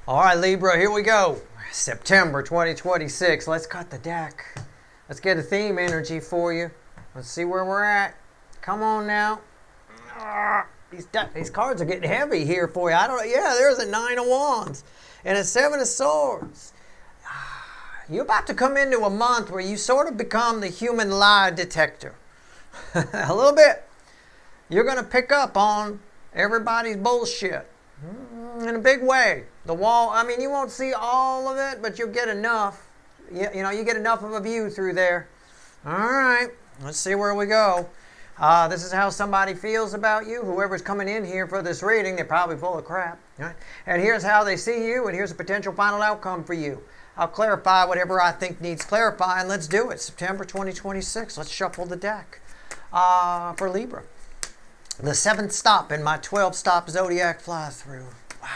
All right, Libra, here we go. September 2026. Let's cut the deck. Let's get a theme energy for you. Let's see where we're at. Come on now. These cards are getting heavy here for you. There's a 9 of Wands and a 7 of Swords. You're about to come into a month where you sort of become the human lie detector. A little bit. You're going to pick up on everybody's bullshit in a big way. The wall, you won't see all of it, but you'll get enough. You get enough of a view through there. All right, let's see where we go. This is how somebody feels about you. Whoever's coming in here for this reading, they're probably full of crap. Right? And here's how they see you, and here's a potential final outcome for you. I'll clarify whatever I think needs clarifying. Let's do it. September 2026. Let's shuffle the deck for Libra. The 7th stop in my 12-stop zodiac fly-through. Wow.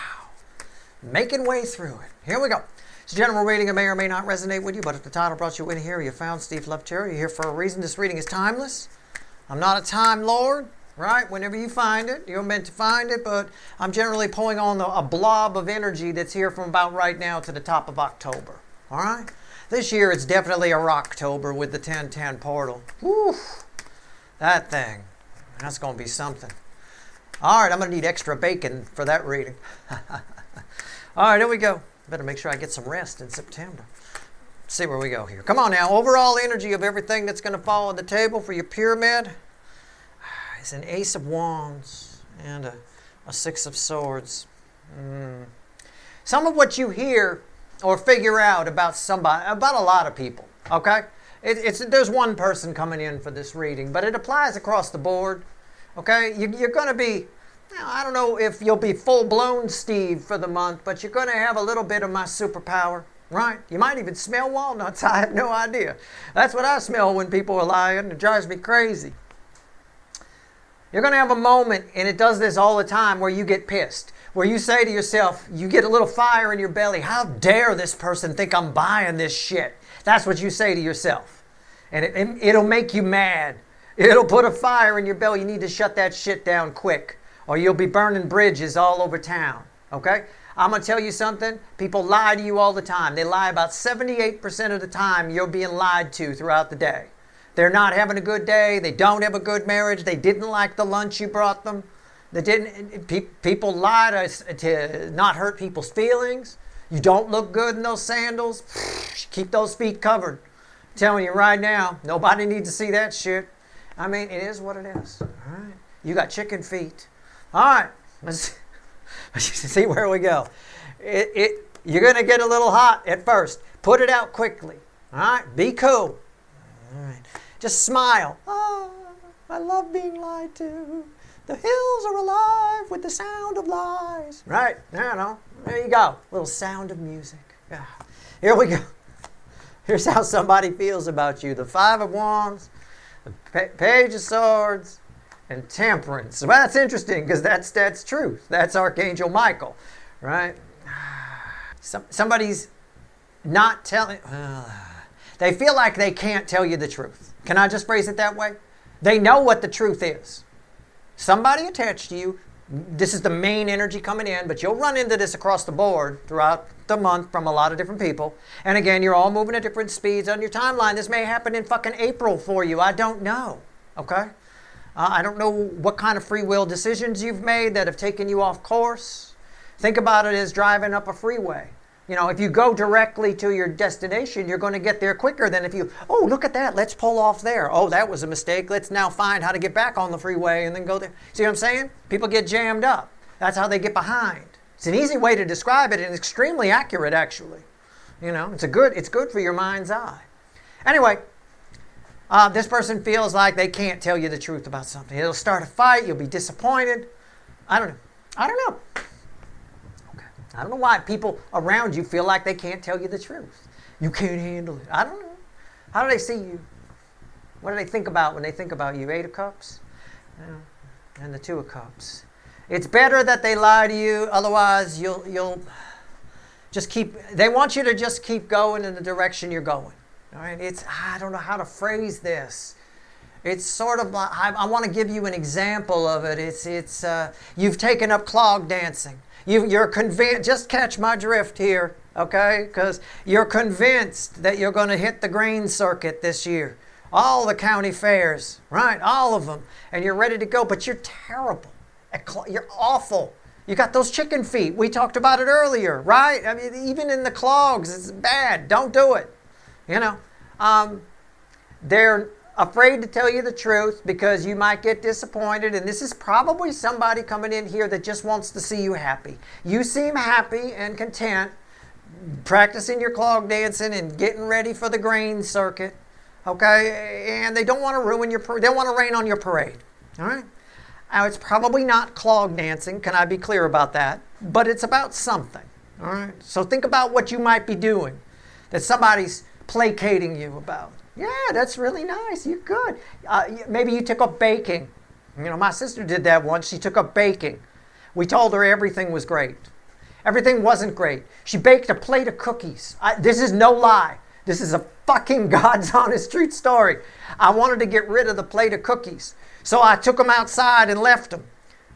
Making way through it. Here we go. It's a general reading. It may or may not resonate with you, but if the title brought you in here, you found Steve Lovecherry. You're here for a reason. This reading is timeless. I'm not a time lord, right? Whenever you find it, you're meant to find it, but I'm generally pulling on a blob of energy that's here from about right now to the top of October. All right? This year, it's definitely a Rocktober with the 1010 portal. Woo! That thing. That's going to be something. All right, I'm going to need extra bacon for that reading. All right, here we go. Better make sure I get some rest in September. Let's see where we go here. Come on now. Overall energy of everything that's going to fall on the table for your pyramid is an Ace of Wands and a 6 of Swords. Some of what you hear or figure out about somebody, about a lot of people, okay? There's one person coming in for this reading, but it applies across the board, okay? You're going to be, I don't know if you'll be full-blown Steve for the month, but you're going to have a little bit of my superpower, right? You might even smell walnuts. I have no idea. That's what I smell when people are lying. It drives me crazy. You're going to have a moment, and it does this all the time, where you get pissed, where you say to yourself, you get a little fire in your belly, how dare this person think I'm buying this shit? That's what you say to yourself. And it'll make you mad. It'll put a fire in your belly. You need to shut that shit down quick, or you'll be burning bridges all over town. Okay? I'm going to tell you something. People lie to you all the time. They lie about 78% of the time you're being lied to throughout the day. They're not having a good day. They don't have a good marriage. They didn't like the lunch you brought them. People lie to not hurt people's feelings. You don't look good in those sandals. Keep those feet covered. I'm telling you right now, nobody needs to see that shit. It is what it is. All right. You got chicken feet. All right. Let's see where we go. You're going to get a little hot at first. Put it out quickly. All right. Be cool. All right. Just smile. Oh, I love being lied to. The hills are alive with the sound of lies. Right. There you go. Little sound of music. Yeah. Here we go. Here's how somebody feels about you. The 5 of Wands, the Page of Swords, and Temperance. Well, that's interesting because that's truth. That's Archangel Michael, right? Somebody's not telling... they feel like they can't tell you the truth. Can I just phrase it that way? They know what the truth is. Somebody attached to you, this is the main energy coming in, but you'll run into this across the board throughout the month from a lot of different people. And again, you're all moving at different speeds on your timeline. This may happen in fucking April for you. I don't know, okay? I don't know what kind of free will decisions you've made that have taken you off course. Think about it as driving up a freeway. If you go directly to your destination, you're going to get there quicker than if you, oh, look at that, let's pull off there. Oh, that was a mistake. Let's now find how to get back on the freeway and then go there. See what I'm saying? People get jammed up. That's how they get behind. It's an easy way to describe it and extremely accurate, actually. It's good for your mind's eye. Anyway, this person feels like they can't tell you the truth about something. It'll start a fight. You'll be disappointed. I don't know. I don't know why people around you feel like they can't tell you the truth. You can't handle it. I don't know. How do they see you? What do they think about when they think about you? 8 of Cups and the 2 of Cups. It's better that they lie to you. Otherwise, you'll just keep... They want you to just keep going in the direction you're going. All right? I don't know how to phrase this. It's sort of like, I want to give you an example of it. You've taken up clog dancing. You're convinced, just catch my drift here, okay? Because you're convinced that you're going to hit the grain circuit this year. All the county fairs, right? All of them. And you're ready to go, but you're terrible. You're awful. You got those chicken feet. We talked about it earlier, right? I mean, even in the clogs, it's bad. Don't do it. You know, they're afraid to tell you the truth because you might get disappointed. And this is probably somebody coming in here that just wants to see you happy. You seem happy and content practicing your clog dancing and getting ready for the grain circuit. Okay? And they don't want to ruin your they don't want to rain on your parade. All right? Now, it's probably not clog dancing. Can I be clear about that? But it's about something. All right? So think about what you might be doing that somebody's placating you about. Yeah, that's really nice. You're good. Maybe you took up baking. You know, my sister did that once. She took up baking. We told her everything was great. Everything wasn't great. She baked a plate of cookies. This is no lie. This is a fucking God's honest truth story. I wanted to get rid of the plate of cookies. So I took them outside and left them.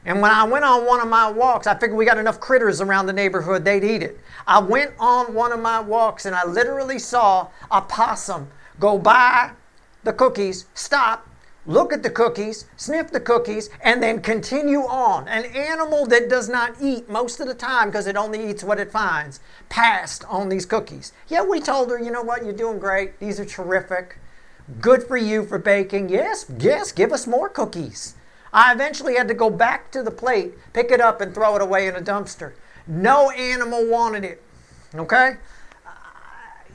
And when I went on one of my walks, I figured we got enough critters around the neighborhood, they'd eat it. I went on one of my walks and I literally saw a possum go by the cookies, stop, look at the cookies, sniff the cookies, and then continue on. An animal that does not eat most of the time because it only eats what it finds, passed on these cookies. Yeah, we told her, you know what, you're doing great. These are terrific. Good for you for baking. Yes, give us more cookies. I eventually had to go back to the plate, pick it up, and throw it away in a dumpster. No animal wanted it. Okay?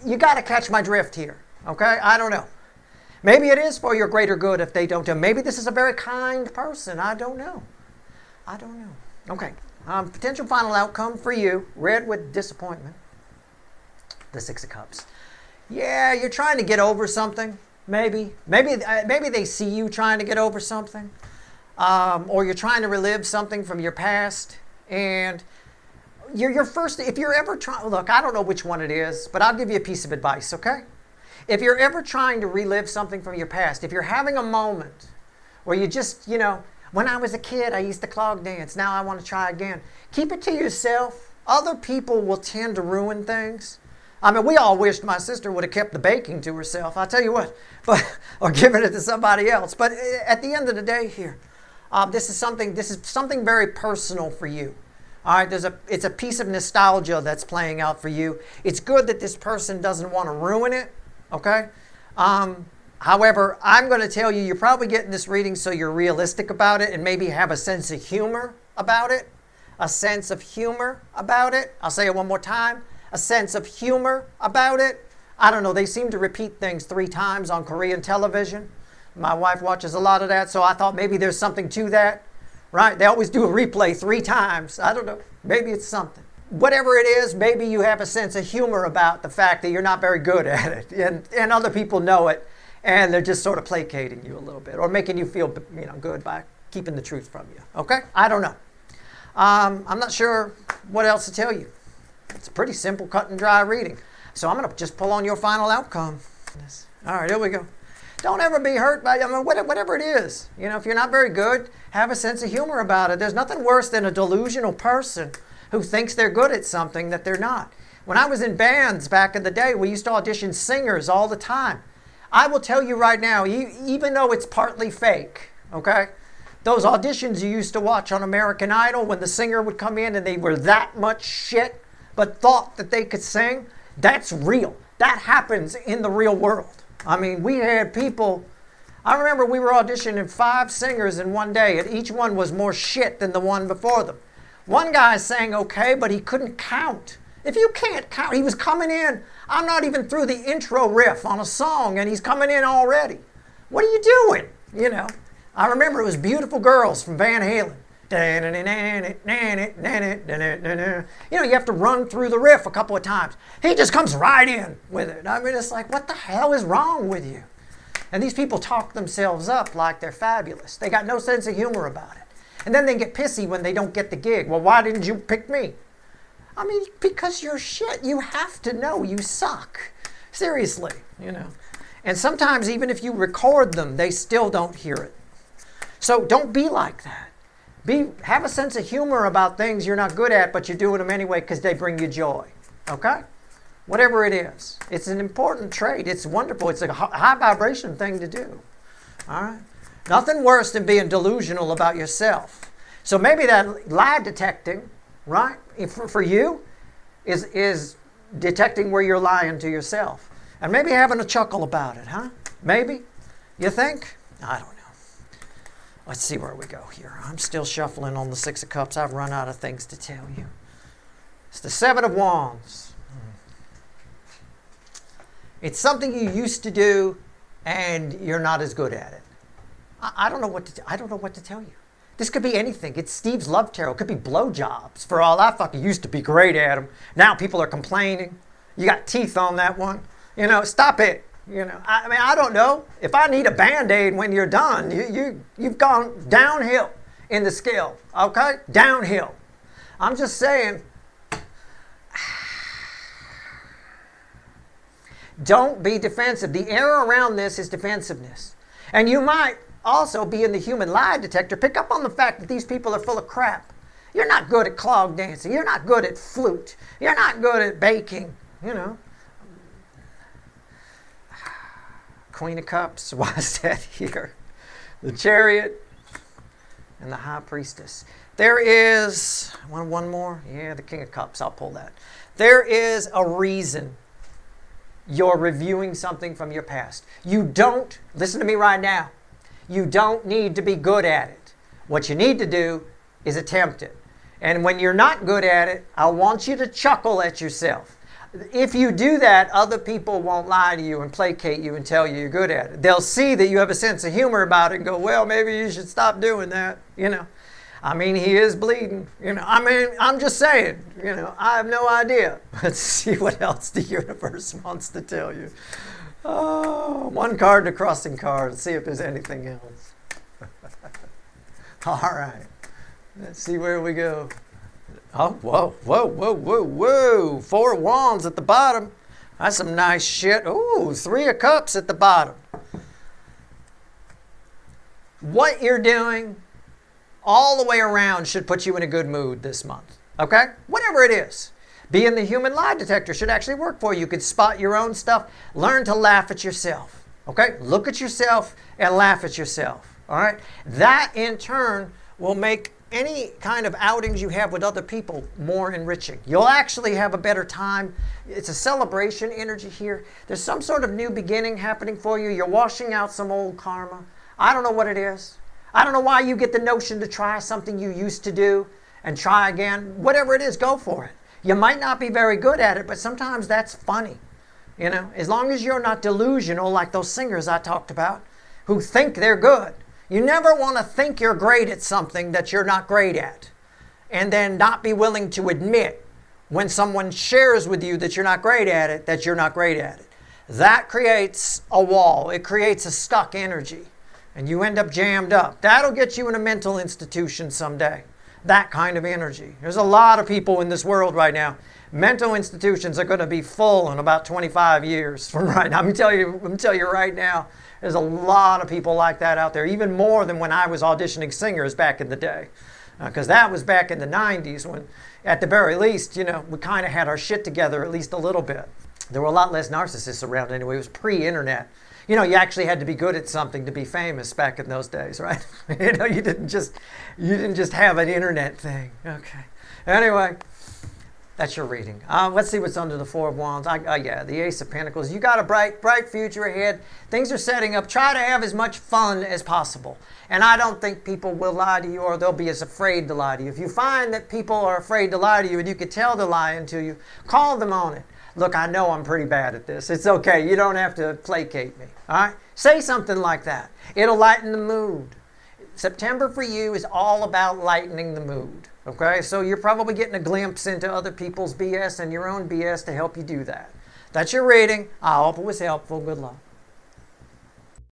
You got to catch my drift here. Okay? I don't know. Maybe it is for your greater good if they don't do. Maybe this is a very kind person. I don't know. Okay. Potential final outcome for you. Red with disappointment. The Six of Cups. Yeah, you're trying to get over something. Maybe they see you trying to get over something. Or you're trying to relive something from your past. And you're first, if you're ever trying, look, I don't know which one it is, but I'll give you a piece of advice, okay? If you're ever trying to relive something from your past, if you're having a moment where you just, you know, when I was a kid, I used to clog dance. Now I want to try again. Keep it to yourself. Other people will tend to ruin things. I mean, we all wished my sister would have kept the baking to herself. I'll tell you what, or given it to somebody else. But at the end of the day here, this is something very personal for you. All right, it's a piece of nostalgia that's playing out for you. It's good that this person doesn't want to ruin it. Okay? However, I'm going to tell you, you're probably getting this reading so you're realistic about it and maybe have a sense of humor about it. A sense of humor about it. I'll say it one more time. A sense of humor about it. I don't know, they seem to repeat things 3 times on Korean television. My wife watches a lot of that, so I thought maybe there's something to that. Right? They always do a replay 3 times. I don't know. Maybe it's something. Whatever it is, maybe you have a sense of humor about the fact that you're not very good at it. And other people know it. And they're just sort of placating you a little bit. Or making you feel, you know, good by keeping the truth from you. Okay? I don't know. I'm not sure what else to tell you. It's a pretty simple, cut and dry reading. So I'm going to just pull on your final outcome. All right, here we go. Don't ever be hurt by, I mean, whatever it is. You know, if you're not very good, have a sense of humor about it. There's nothing worse than a delusional person who thinks they're good at something that they're not. When I was in bands back in the day, we used to audition singers all the time. I will tell you right now, even though it's partly fake, okay? Those auditions you used to watch on American Idol when the singer would come in and they were that much shit but thought that they could sing, that's real. That happens in the real world. I mean, we had people, I remember we were auditioning 5 singers in one day, and each one was more shit than the one before them. One guy sang okay, but he couldn't count. If you can't count, he was coming in, I'm not even through the intro riff on a song, and he's coming in already. What are you doing? You know, I remember it was Beautiful Girls from Van Halen. You know, you have to run through the riff a couple of times. He just comes right in with it. I mean, it's like, what the hell is wrong with you? And these people talk themselves up like they're fabulous. They got no sense of humor about it. And then they get pissy when they don't get the gig. Well, why didn't you pick me? I mean, because you're shit. You have to know you suck. Seriously, you know. And sometimes even if you record them, they still don't hear it. So don't be like that. Have a sense of humor about things you're not good at, but you're doing them anyway because they bring you joy. Okay? Whatever it is. It's an important trait. It's wonderful. It's a high vibration thing to do. All right? Nothing worse than being delusional about yourself. So maybe that lie detecting, right, for you is detecting where you're lying to yourself. And maybe having a chuckle about it, huh? Maybe? You think? I don't know. Let's see where we go here. I'm still shuffling on the Six of Cups. I've run out of things to tell you. It's the Seven of Wands. It's something you used to do and you're not as good at it. I don't know what to tell you. This could be anything. It's Steve's love tarot. It could be blowjobs. For all I fucking used to be great at them. Now people are complaining. You got teeth on that one. You know, stop it. You know, I mean, I don't know. If I need a Band-Aid when you're done, you've gone downhill in the scale. Okay? Downhill. I'm just saying, don't be defensive. The air around this is defensiveness. And you might also be in the human lie detector. Pick up on the fact that these people are full of crap. You're not good at clog dancing. You're not good at flute. You're not good at baking. You know. Queen of Cups. Why is that here? The Chariot and the High Priestess. There is, one more? Yeah, the King of Cups. I'll pull that. There is a reason you're reviewing something from your past. You don't, listen to me right now, you don't need to be good at it. What you need to do is attempt it. And when you're not good at it, I want you to chuckle at yourself. If you do that, other people won't lie to you and placate you and tell you you're good at it. They'll see that you have a sense of humor about it and go, well, maybe you should stop doing that, you know. I mean, he is bleeding, you know. I mean, I'm just saying, you know, I have no idea. Let's see what else the universe wants to tell you. Oh, one card to crossing card. Let's see if there's anything else. All right. Let's see where we go. Oh, whoa. 4 of Wands at the bottom. That's some nice shit. Ooh, 3 of Cups at the bottom. What you're doing all the way around should put you in a good mood this month. Okay? Whatever it is. Being the human lie detector should actually work for you. You could spot your own stuff. Learn to laugh at yourself. Okay? Look at yourself and laugh at yourself. All right? That, in turn, will make any kind of outings you have with other people more enriching. You'll actually have a better time. It's a celebration energy here. There's some sort of new beginning happening for you. You're washing out some old karma. I don't know what it is. I don't know why you get the notion to try something you used to do and try again. Whatever it is, go for it. You might not be very good at it, but sometimes that's funny. You know, as long as you're not delusional like those singers I talked about who think they're good. You never want to think you're great at something that you're not great at and then not be willing to admit when someone shares with you that you're not great at it, that you're not great at it. That creates a wall. It creates a stuck energy and you end up jammed up. That'll get you in a mental institution someday. That kind of energy. There's a lot of people in this world right now. Mental institutions are going to be full in about 25 years from right now. I'm tell you right now. There's a lot of people like that out there, even more than when I was auditioning singers back in the day. Because that was back in the 90s when, at the very least, you know, we kind of had our shit together at least a little bit. There were a lot less narcissists around anyway. It was pre-internet. You know, you actually had to be good at something to be famous back in those days, right? You know, you didn't just have an internet thing. Okay. Anyway. That's your reading. Let's see what's under the 4 of Wands. Yeah, the Ace of Pentacles. You got a bright future ahead. Things are setting up. Try to have as much fun as possible. And I don't think people will lie to you or they'll be as afraid to lie to you. If you find that people are afraid to lie to you and you could tell they're lying to you, call them on it. Look, I know I'm pretty bad at this. It's okay. You don't have to placate me. All right? Say something like that. It'll lighten the mood. September for you is all about lightening the mood. Okay, so you're probably getting a glimpse into other people's BS and your own BS to help you do that. That's your reading. I hope it was helpful. Good luck.